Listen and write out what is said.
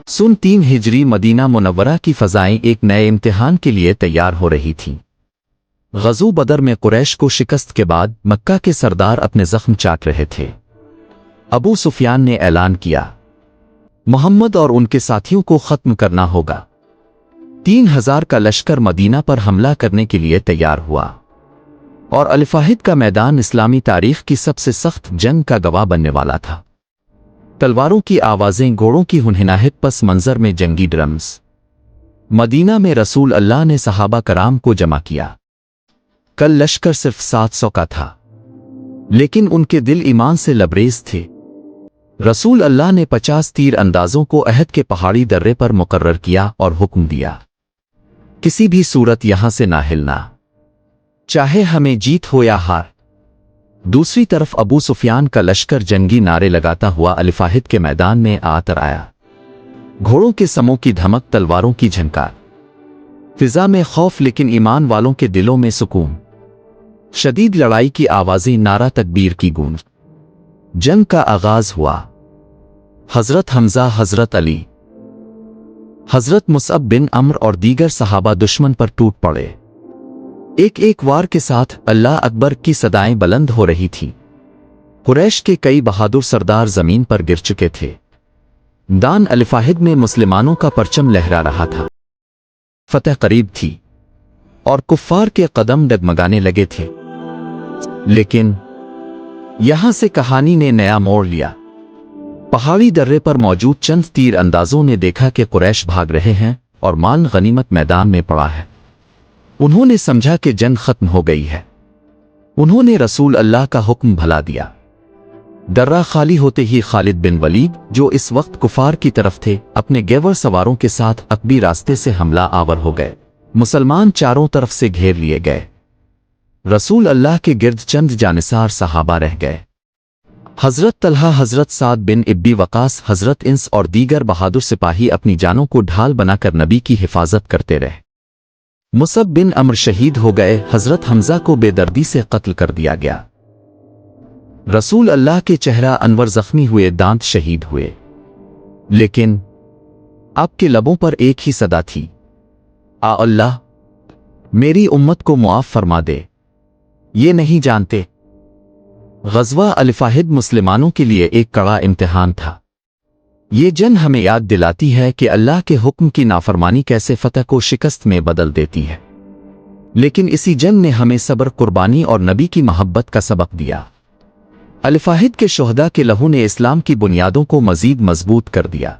सन 3 हिजरी Medina Munawwara की फ़ज़ाएं एक नए इम्तिहान के लिए तैयार हो रही थीं। ग़ज़ो बदर में कुरैश को शिकस्त के बाद मक्का के सरदार अपने ज़ख्म चाट रहे थे। अबू सुफियान ने ऐलान किया, मोहम्मद और उनके साथियों को ख़त्म करना होगा। 3000 का लश्कर मदीना पर हमला करने के लिए तैयार हुआ और अल-फ़ाहिद का मैदान इस्लामी तारीख़ की सबसे सख्त जंग का गवाह बनने वाला था। तलवारों की आवाज़ें, घोड़ों की हुनहुनाहट, पस मंज़र में जंगी ड्रम्स। मदीना में रसूल अल्लाह ने सहाबा कराम को जमा किया। कल लश्कर सिर्फ 700 का था, लेकिन उनके दिल ईमान से लबरेज थे। रसूल अल्लाह ने 50 तीर अंदाजों को अहद के पहाड़ी दर्रे पर मुकर्रर किया और हुक्म दिया, किसी भी सूरत यहां से ना हिलना, चाहे हमें जीत हो या हार। दूसरी तरफ अबू सुफियान का लश्कर जंगी नारे लगाता हुआ अल-फ़ाहिद के मैदान में आतर आया। घोड़ों के समों की धमक, तलवारों की झनकार, फिजा में खौफ लेकिन ईमान वालों के दिलों में सुकून। शदीद लड़ाई की आवाज़ें, नारा तकबीर की गूंज। जंग का आगाज हुआ। हज़रत हमज़ा, हज़रत अली, हज़रत मुसअब बिन अम्र और दीगर सहाबा दुश्मन पर टूट पड़े। एक एक वार के साथ अल्लाह अकबर की सदाएं बुलंद हो रही थीं। कुरैश के कई बहादुर सरदार जमीन पर गिर चुके थे। दान अल-फ़ाहिद में मुसलमानों का परचम लहरा रहा था। फतह करीब थी और कुफ्फार के कदम डगमगाने लगे थे। लेकिन यहां से कहानी ने नया मोड़ लिया। पहाड़ी दर्रे पर मौजूद चंद तीर अंदाजों ने देखा कि कुरैश भाग रहे हैं और माल गनीमत मैदान में पड़ा है। उन्होंने समझा कि जंग खत्म हो गई है। उन्होंने रसूल अल्लाह का हुक्म भला दिया। दर्रा खाली होते ही खालिद बिन वलीद, जो इस वक्त कुफार की तरफ थे, अपने गेवर सवारों के साथ अकबी रास्ते से हमला आवर हो गए। मुसलमान चारों तरफ से घेर लिए गए। रसूल अल्लाह के गिर्द चंद जानिसार सहाबा रह गए। हज़रत तलहा, हज़रत साद बिन इब्बी वकास, हज़रत इंस और दीगर बहादुर सिपाही अपनी जानों को ढाल बनाकर नबी की हिफाजत करते रहे। मुसअब बिन अम्र शहीद हो गए। हज़रत हमज़ा को बेदर्दी से कत्ल कर दिया गया। रसूल अल्लाह के चेहरा अनवर जख्मी हुए, दांत शहीद हुए। लेकिन आपके लबों पर एक ही सदा थी, आ अल्लाह, मेरी उम्मत को मुआफ़ फरमा दे। ये नहीं जानते ग़ज़वा अल-फ़ाहिद मुसलमानों के लिए एक कड़ा इम्तिहान था। ये जंग हमें याद दिलाती है कि अल्लाह के हुक्म की नाफरमानी कैसे फ़तह को शिकस्त में बदल देती है। लेकिन इसी जंग ने हमें सब्र, कुर्बानी और नबी की मोहब्बत का सबक दिया। अल-फ़ाहिद के शुहदा के लहू ने इस्लाम की बुनियादों को मज़ीद मजबूत कर दिया।